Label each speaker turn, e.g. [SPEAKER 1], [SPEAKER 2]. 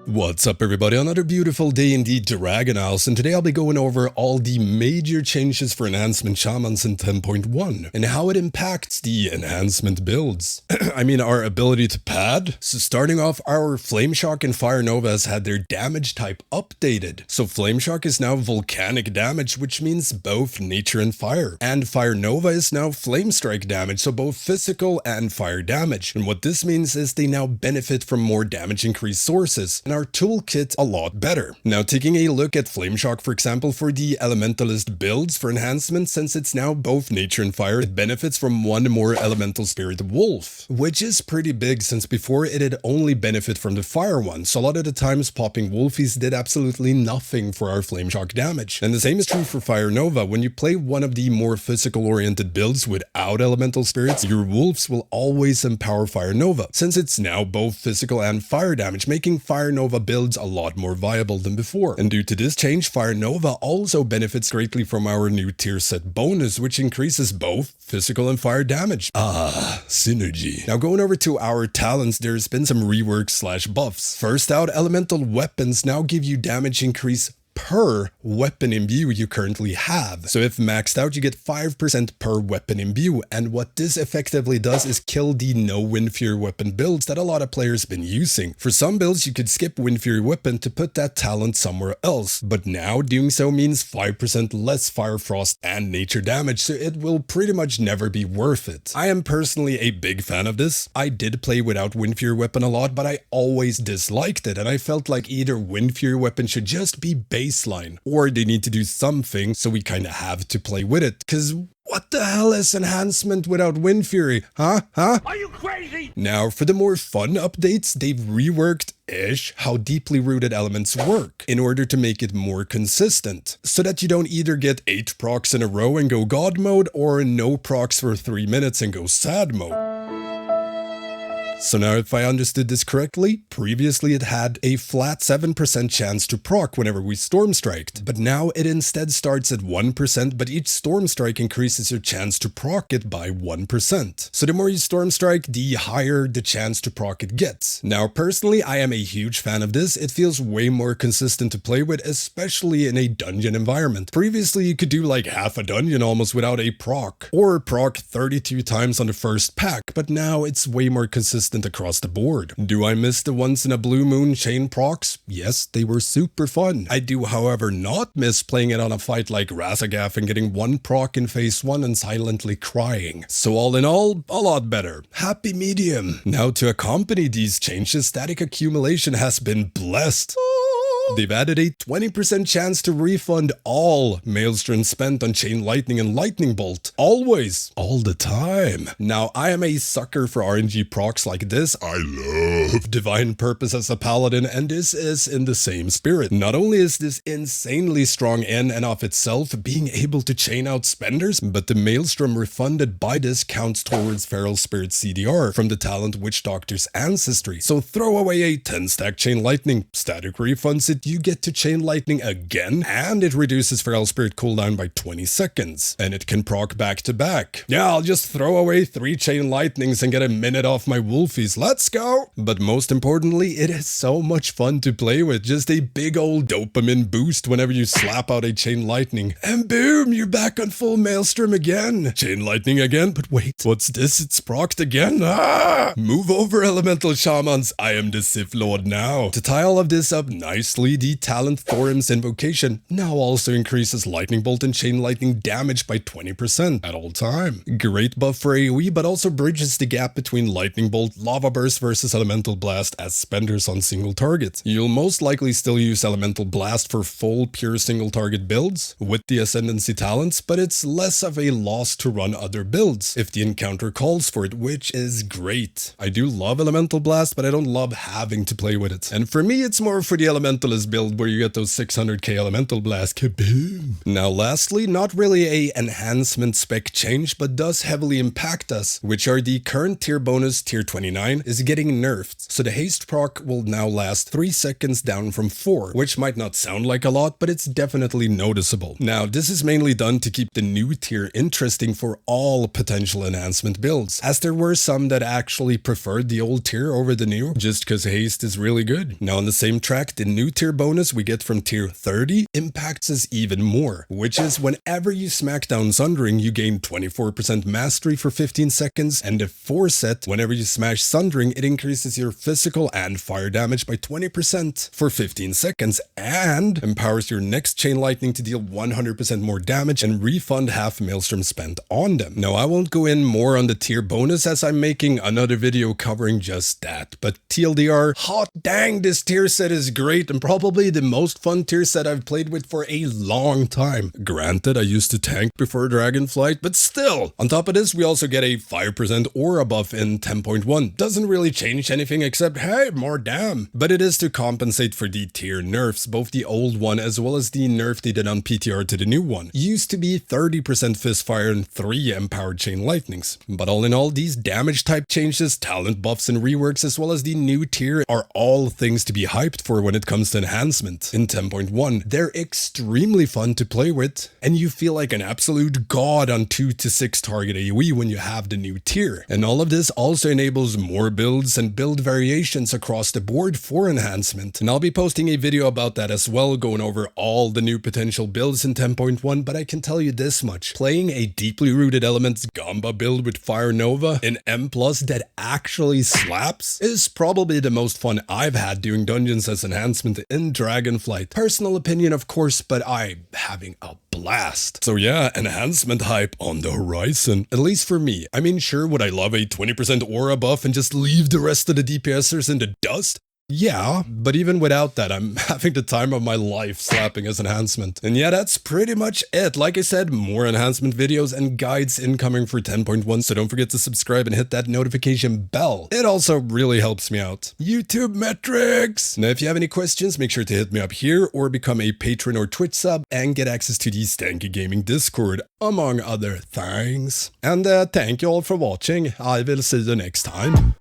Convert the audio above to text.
[SPEAKER 1] What's up everybody, another beautiful day in the Dragon House, and today I'll be going over all the major changes for Enhancement Shamans in 10.1 and how it impacts the enhancement builds. I mean our ability to pad. So starting off, our Flame Shock and Fire Nova has had their damage type updated. So Flame Shock is now volcanic damage, which means both nature and fire. And Fire Nova is now Flame Strike damage, so both physical and fire damage. And what this means is they now benefit from more damage increase sources. And our toolkit a lot better. Now taking a look at Flame Shock, for example, for the Elementalist builds for enhancement, since it's now both nature and fire, it benefits from one more Elemental Spirit Wolf, which is pretty big since before it had only benefit from the fire one, so a lot of the times popping Wolfies did absolutely nothing for our Flame Shock damage. And the same is true for Fire Nova. When you play one of the more physical oriented builds without Elemental Spirits, your Wolves will always empower Fire Nova, since it's now both physical and fire damage, making Fire Nova builds a lot more viable than before. And due to this change, Fire Nova also benefits greatly from our new tier set bonus, which increases both physical and fire damage. Synergy. Now going over to our talents, there's been some rework slash buffs. First out, elemental weapons now give you damage increase per weapon imbue you currently have. So if maxed out, you get 5% per weapon imbue, and what this effectively does is kill the no Wind Fury weapon builds that a lot of players been using. For some builds, you could skip Wind Fury weapon to put that talent somewhere else, but now doing so means 5% less Fire Frost and nature damage, so it will pretty much never be worth it. I am personally a big fan of this. I did play without Wind Fury weapon a lot, but I always disliked it, and I felt like either Wind Fury weapon should just be baseline, or they need to do something, so we kind of have to play with it, because what the hell is enhancement without Wind Fury? Huh?
[SPEAKER 2] Are you crazy?
[SPEAKER 1] Now, for the more fun updates, they've reworked-ish how deeply rooted elements work in order to make it more consistent, so that you don't either get 8 procs in a row and go God mode, or no procs for 3 minutes and go sad mode. So now if I understood this correctly, previously it had a flat 7% chance to proc whenever we storm striked, but now it instead starts at 1%, but each storm strike increases your chance to proc it by 1%. So the more you storm strike, the higher the chance to proc it gets. Now personally, I am a huge fan of this. It feels way more consistent to play with, especially in a dungeon environment. Previously you could do like half a dungeon almost without a proc, or proc 32 times on the first pack, but now it's way more consistent across the board. Do I miss the once in a blue moon chain procs? Yes, they were super fun. I do however not miss playing it on a fight like Razagaf and getting one proc in phase 1 and silently crying. So all in all, a lot better. Happy medium. Now to accompany these changes, static accumulation has been blessed. They've added a 20% chance to refund all Maelstrom spent on Chain Lightning and Lightning Bolt. Always. All the time. Now, I am a sucker for RNG procs like this. I love Divine Purpose as a paladin, and this is in the same spirit. Not only is this insanely strong in and of itself, being able to chain out spenders, but the Maelstrom refunded by this counts towards Feral Spirit CDR from the talent Witch Doctor's Ancestry. So throw away a 10-stack Chain Lightning, static refunds it, you get to Chain Lightning again, and it reduces Feral Spirit cooldown by 20 seconds, and it can proc back to back. Yeah, I'll just throw away 3 Chain Lightnings and get a minute off my Wolfies, let's go! But most importantly, it is so much fun to play with, just a big old dopamine boost whenever you slap out a Chain Lightning, and boom, you're back on full Maelstrom again. Chain Lightning again, but wait, what's this? It's procced again? Move over, Elemental Shamans, I am the Sith Lord now. To tie all of this up nicely, the talent Thorim's Invocation now also increases Lightning Bolt and Chain Lightning damage by 20% at all time. Great buff for AoE, but also bridges the gap between Lightning Bolt, Lava Burst versus Elemental Blast as spenders on single target. You'll most likely still use Elemental Blast for full pure single target builds with the Ascendancy talents, but it's less of a loss to run other builds if the encounter calls for it, which is great. I do love Elemental Blast, but I don't love having to play with it. And for me, it's more for the Elemental fearless build where you get those 600k elemental blast. Kaboom! Now lastly, not really a enhancement spec change, but does heavily impact us, which are the current tier bonus tier 29 is getting nerfed. So the haste proc will now last 3 seconds down from 4, which might not sound like a lot, but it's definitely noticeable. Now this is mainly done to keep the new tier interesting for all potential enhancement builds, as there were some that actually preferred the old tier over the new, just because haste is really good. Now on the same track, the new tier bonus we get from tier 30 impacts us even more, which is whenever you smack down Sundering, you gain 24% mastery for 15 seconds, and the 4 set, whenever you smash Sundering, it increases your physical and fire damage by 20% for 15 seconds, and empowers your next chain lightning to deal 100% more damage and refund half Maelstrom spent on them. Now I won't go in more on the tier bonus as I'm making another video covering just that, but TLDR, hot dang, this tier set is great and probably the most fun tier set I've played with for a long time. Granted, I used to tank before Dragonflight, but still. On top of this, we also get a 5% aura buff in 10.1. Doesn't really change anything except, hey, more damn. But it is to compensate for the tier nerfs, both the old one as well as the nerf they did on PTR to the new one. Used to be 30% fist fire and 3 empowered chain lightnings. But all in all, these damage type changes, talent buffs and reworks, as well as the new tier are all things to be hyped for when it comes to enhancement. In 10.1, they're extremely fun to play with, and you feel like an absolute god on 2 to 6 target AoE when you have the new tier. And all of this also enables more builds and build variations across the board for enhancement. And I'll be posting a video about that as well, going over all the new potential builds in 10.1, but I can tell you this much. Playing a deeply rooted elements Gamba build with Fire Nova in M+ that actually slaps is probably the most fun I've had doing dungeons as enhancement in Dragonflight. Personal opinion, of course, but I'm having a blast. So yeah, enhancement hype on the horizon. At least for me. I mean, sure, would I love a 20% aura buff and just leave the rest of the DPSers in the dust? Yeah, but even without that, I'm having the time of my life slapping as enhancement. And yeah, that's pretty much it. Like I said, more enhancement videos and guides incoming for 10.1, so don't forget to subscribe and hit that notification bell. It also really helps me out. YouTube metrics! Now, if you have any questions, make sure to hit me up here or become a patron or Twitch sub and get access to the Stankie Gaming Discord, among other things. And thank you all for watching. I will see you next time.